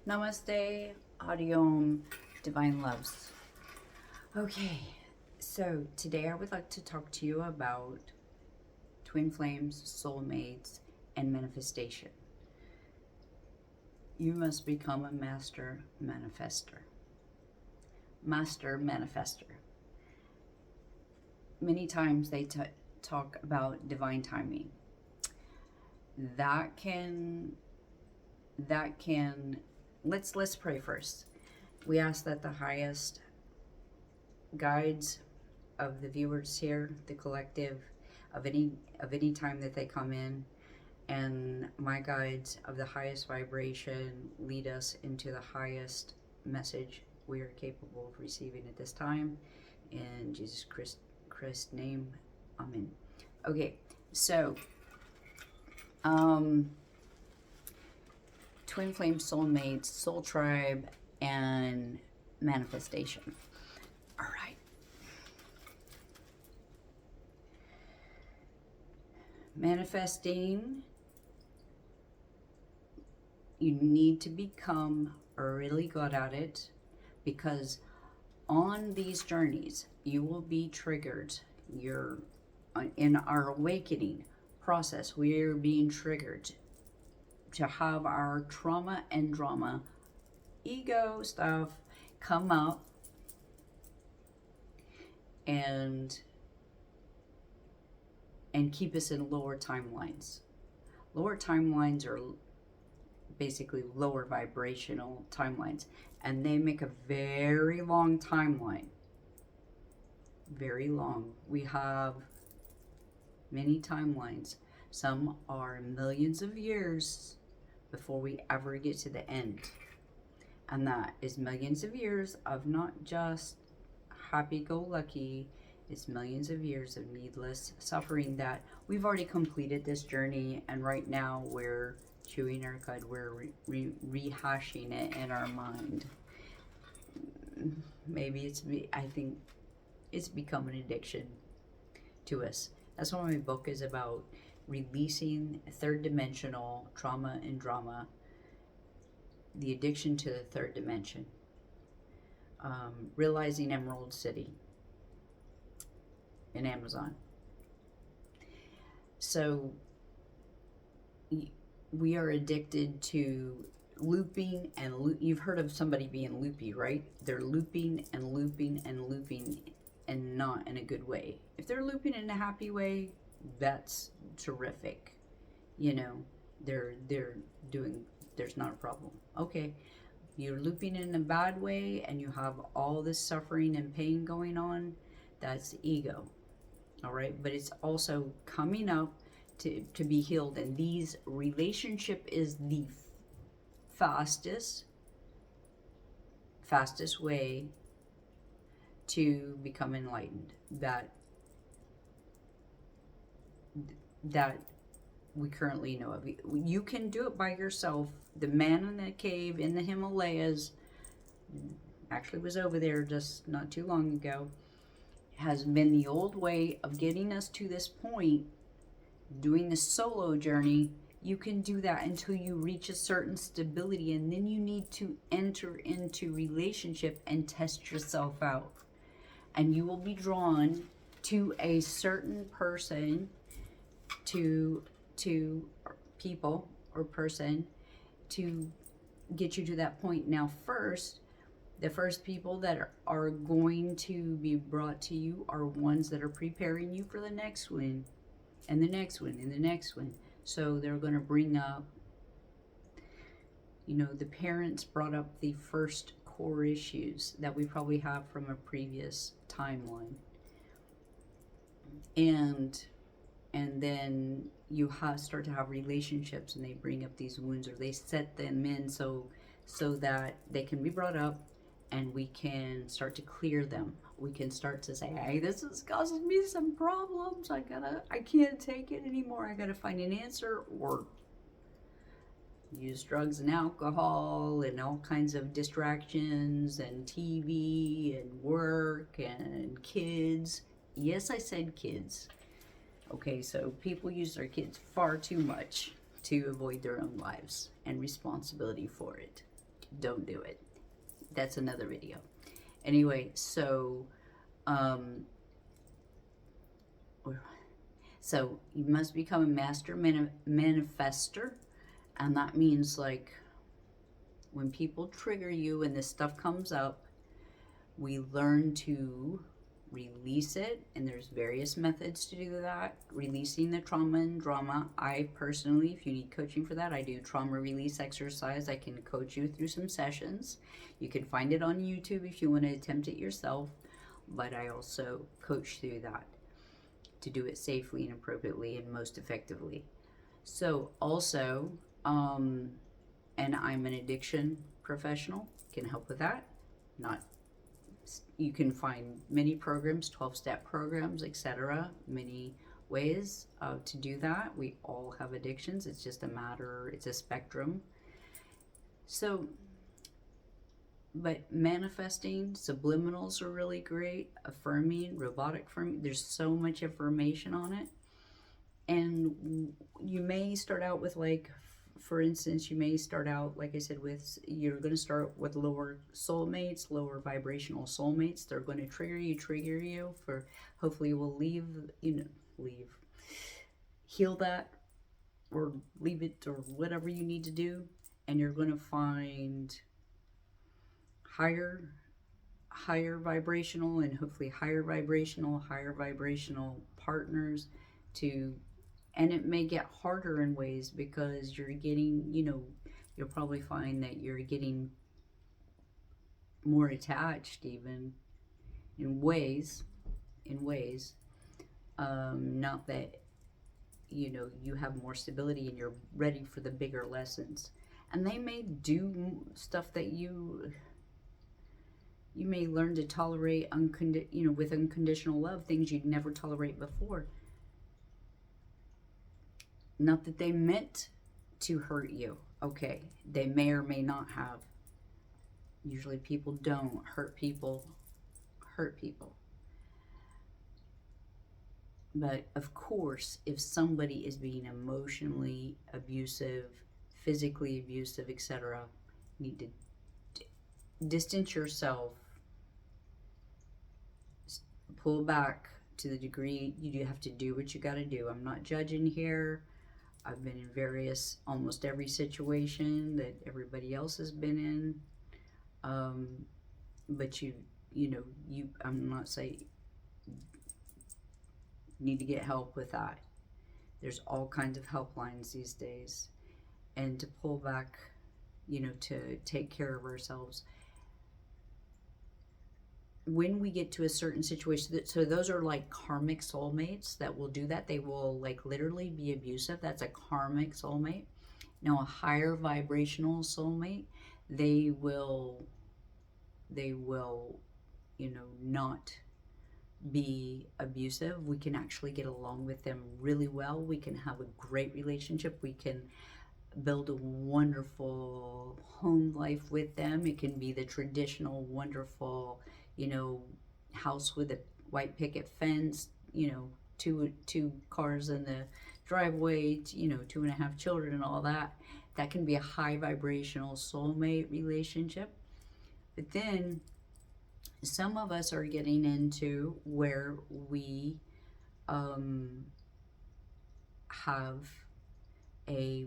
Namaste, Adiom, Divine Loves. Okay, so today I would like to talk to you about twin flames, soulmates, and manifestation. You must become a master manifester. Master manifester. Many times they talk about divine timing. That can let's pray first. We ask that the highest guides of the viewers here, the collective, of any time that they come in, and my guides of the highest vibration lead us into the highest message we are capable of receiving at this time. In Jesus Christ's name, amen. Okay, so twin flame, soulmates, soul tribe, and manifestation. All right. Manifesting, you need to become really good at it, because on these journeys you will be triggered. You're in our awakening process, we're being triggered to have our trauma and drama, ego stuff come up and keep us in lower timelines. Lower timelines are basically lower vibrational timelines, and they make a very long timeline. Very long. We have many timelines. Some are millions of years before we ever get to the end. And that is millions of years of not just happy-go-lucky, it's millions of years of needless suffering that we've already completed this journey, and right now we're chewing our cud, we're rehashing it in our mind. Maybe I think it's become an addiction to us. That's what my book is about, releasing third dimensional trauma and drama, the addiction to the third dimension, realizing Emerald City in Amazon. So we are addicted to looping and you've heard of somebody being loopy, right? They're looping and looping and looping, and not in a good way. If they're looping in a happy way, that's terrific. You know, they're doing, there's not a problem. Okay, you're looping in a bad way and you have all this suffering and pain going on, that's ego. All right, but it's also coming up to be healed, and these relationship is the fastest way to become enlightened that we currently know of. You can do it by yourself. The man in the cave in the Himalayas, actually was over there just not too long ago, has been the old way of getting us to this point. Doing the solo journey, you can do that until you reach a certain stability, and then you need to enter into relationship and test yourself out, and you will be drawn to a certain person, to people or person, to get you to that point. Now the first people that are going to be brought to you are ones that are preparing you for the next one, and the next one, and the next one. So they're going to bring up, you know, the parents brought up the first core issues that we probably have from a previous timeline. And then you start to have relationships, and they bring up these wounds, or they set them in so that they can be brought up, and we can start to clear them. We can start to say, hey, this is causing me some problems. I can't take it anymore. I gotta find an answer, or use drugs and alcohol and all kinds of distractions and TV and work and kids. Yes, I said kids. Okay, so people use their kids far too much to avoid their own lives and responsibility for it. don't do it. That's another video. Anyway, so so you must become a master manifester, and that means like when people trigger you and this stuff comes up, we learn to release it, and there's various methods to do that. Releasing the trauma and drama. I personally, if you need coaching for that, I do trauma release exercise. I can coach you through some sessions. You can find it on YouTube if you want to attempt it yourself, but I also coach through that to do it safely and appropriately and most effectively. So also, and I'm an addiction professional, can help with that. You can find many programs, 12-step programs, etc. Many ways to do that. We all have addictions. It's just a matter, it's a spectrum. So, but manifesting, subliminals are really great. Affirming, robotic affirming, there's so much information on it. And you may start out with, like, for instance, you may start out, like I said, with, you're going to start with lower soulmates, lower vibrational soulmates. They're going to trigger you for, hopefully will leave, heal that, or leave it, or whatever you need to do. And you're going to find higher vibrational, and hopefully higher vibrational partners to. And it may get harder in ways because you're getting, you'll probably find that you're getting more attached, even in ways, not that, you have more stability and you're ready for the bigger lessons. And they may do stuff that you may learn to tolerate, with unconditional love, things you'd never tolerate before. Not that they meant to hurt you. Okay, they may or may not have. Usually people don't hurt people. But of course, if somebody is being emotionally abusive, physically abusive, etc., you need to distance yourself, pull back to the degree you do have to do what you got to do. I'm not judging here. I've been in almost every situation that everybody else has been in. But I'm not saying you need to get help with that. There's all kinds of helplines these days. And to pull back, to take care of ourselves. When we get to a certain situation, so those are like karmic soulmates that will do that. They will like literally be abusive. That's a karmic soulmate. Now a higher vibrational soulmate, they will not be abusive. We can actually get along with them really well. We can have a great relationship. We can build a wonderful home life with them. It can be the traditional wonderful, house with a white picket fence, two cars in the driveway, 2.5 children and all that. That can be a high vibrational soulmate relationship. But then some of us are getting into where we have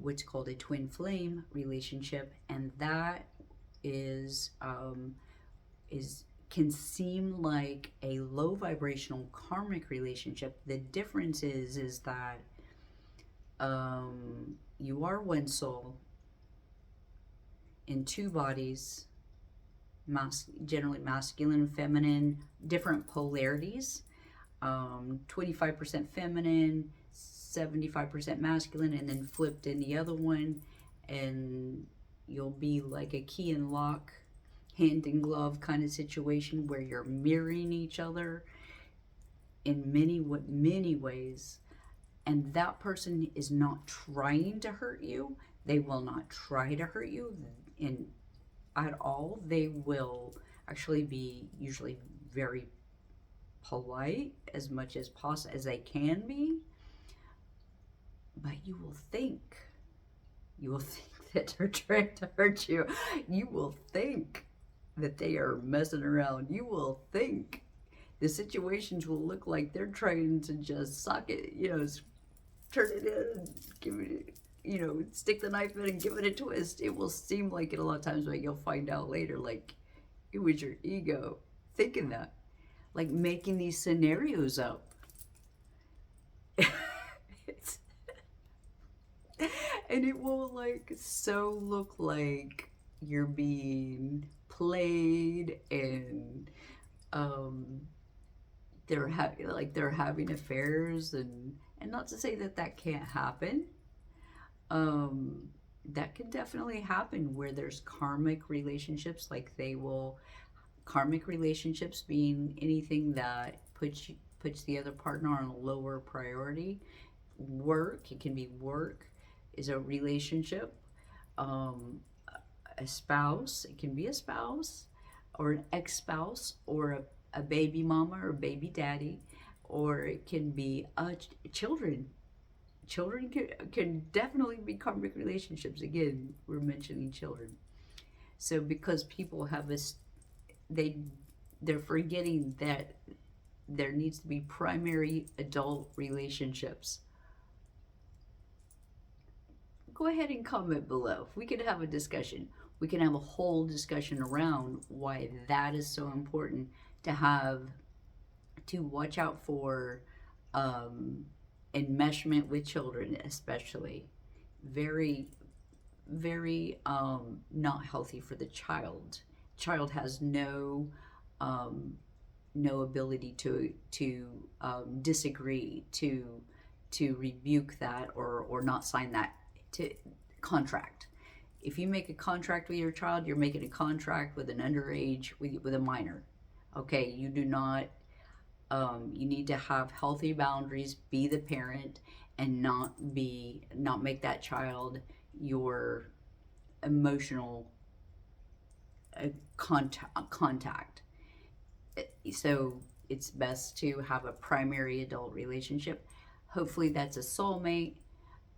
what's called a twin flame relationship, and that can seem like a low vibrational karmic relationship. The difference is that you are one soul in two bodies, generally masculine and feminine, different polarities, 25% feminine, 75% masculine, and then flipped in the other one, and you'll be like a key and lock, hand in glove kind of situation where you're mirroring each other in many ways. And that person is not trying to hurt you. They will not try to hurt you at all. They will actually be usually very polite as much as possible as they can be. But you will think that are trying to hurt you. You will think that they are messing around. You will think the situations will look like they're trying to just suck it, turn it in, give it, stick the knife in and give it a twist. It will seem like it a lot of times, but you'll find out later, like, it was your ego thinking that, like making these scenarios up. And it will like so look like you're being played, and they're having affairs, and not to say that that can't happen. That can definitely happen where there's karmic relationships, like karmic relationships being anything that puts the other partner on a lower priority. It can be work is a relationship. A spouse, it can be a spouse or an ex-spouse, or a baby mama or baby daddy, or it can be children. Children can definitely be karmic relationships. Again, we're mentioning children. So because people have they're forgetting that there needs to be primary adult relationships. Go ahead and comment below. We could have a discussion. We can have a whole discussion around why that is so important to watch out for enmeshment with children, especially. Very, very not healthy for the child. Child has no ability to disagree, to rebuke that, or not sign that contract. If you make a contract with your child, you're making a contract with an underage, with a minor. Okay, you do not. You need to have healthy boundaries. Be the parent, and not make that child your emotional contact. So it's best to have a primary adult relationship. Hopefully that's a soulmate,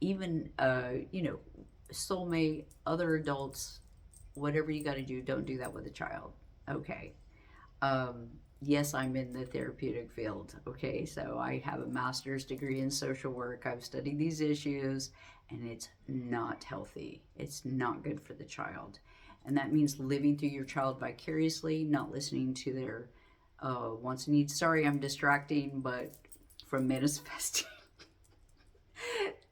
even soulmate, other adults, whatever you got to do. Don't do that with a child. Okay. Yes, I'm in the therapeutic field. Okay, so I have a master's degree in social work. I've studied these issues, and it's not healthy. It's not good for the child. And that means living through your child vicariously, not listening to their wants and needs. Sorry, I'm distracting, but from manifesting.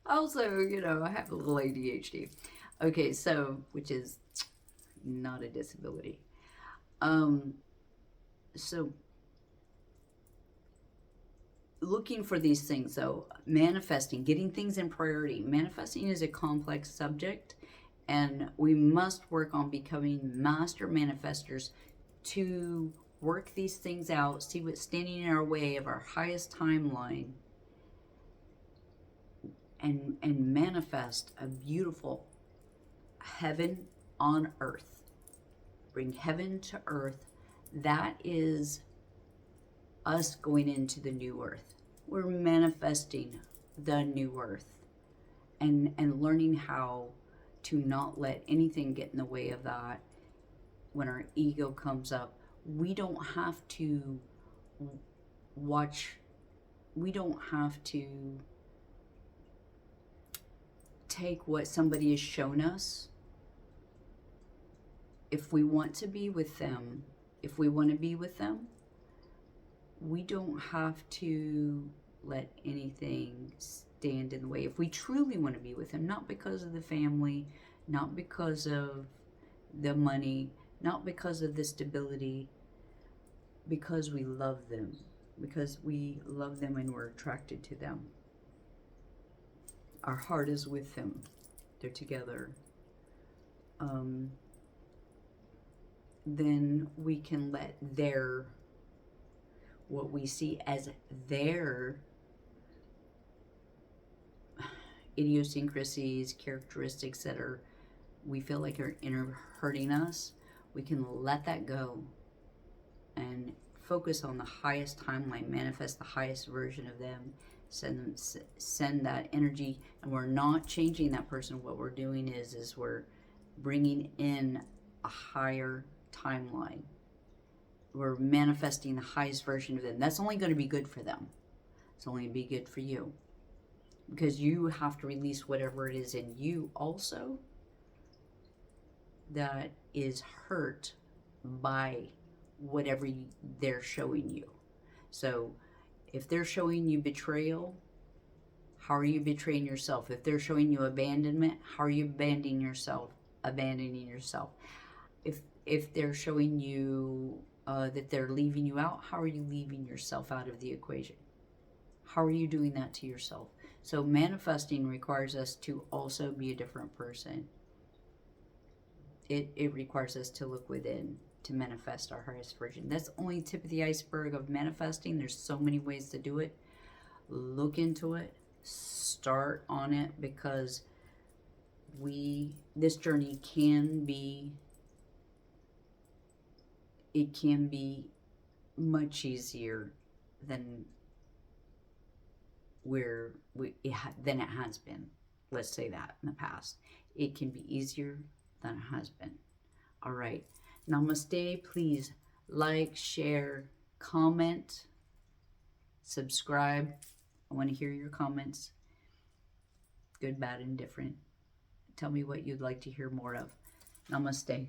Also, I have a little ADHD. Okay, so, which is not a disability. So, looking for these things, though, manifesting, getting things in priority. Manifesting is a complex subject, and we must work on becoming master manifestors to work these things out, see what's standing in our way of our highest timeline, and manifest a beautiful heaven on earth. Bring heaven to earth. That is us going into the new earth. We're manifesting the new earth, and learning how to not let anything get in the way of that. When our ego comes up, we don't have to take what somebody has shown us. If we want to be with them, we don't have to let anything stand in the way. If we truly want to be with them, not because of the family, not because of the money, not because of the stability, because we love them, and we're attracted to them. Our heart is with them. They're together. Then we can let what we see as their idiosyncrasies, characteristics that we feel like are hurting us, we can let that go and focus on the highest timeline, manifest the highest version of them, send that energy, and we're not changing that person. What we're doing is we're bringing in a higher timeline. We're manifesting the highest version of them. That's only going to be good for them. It's only going to be good for you, because you have to release whatever it is in you also that is hurt by whatever they're showing you. So if they're showing you betrayal, how are you betraying yourself? If they're showing you abandonment, how are you abandoning yourself? If they're showing you that they're leaving you out, how are you leaving yourself out of the equation? How are you doing that to yourself? So manifesting requires us to also be a different person. It requires us to look within to manifest our highest version. That's only tip of the iceberg of manifesting. There's so many ways to do it. Look into it. Start on it, because this journey can be much easier than than it has been. Let's say that in the past. It can be easier than it has been. All right. Namaste. Please like, share, comment, subscribe. I want to hear your comments. Good, bad, and different. Tell me what you'd like to hear more of. Namaste.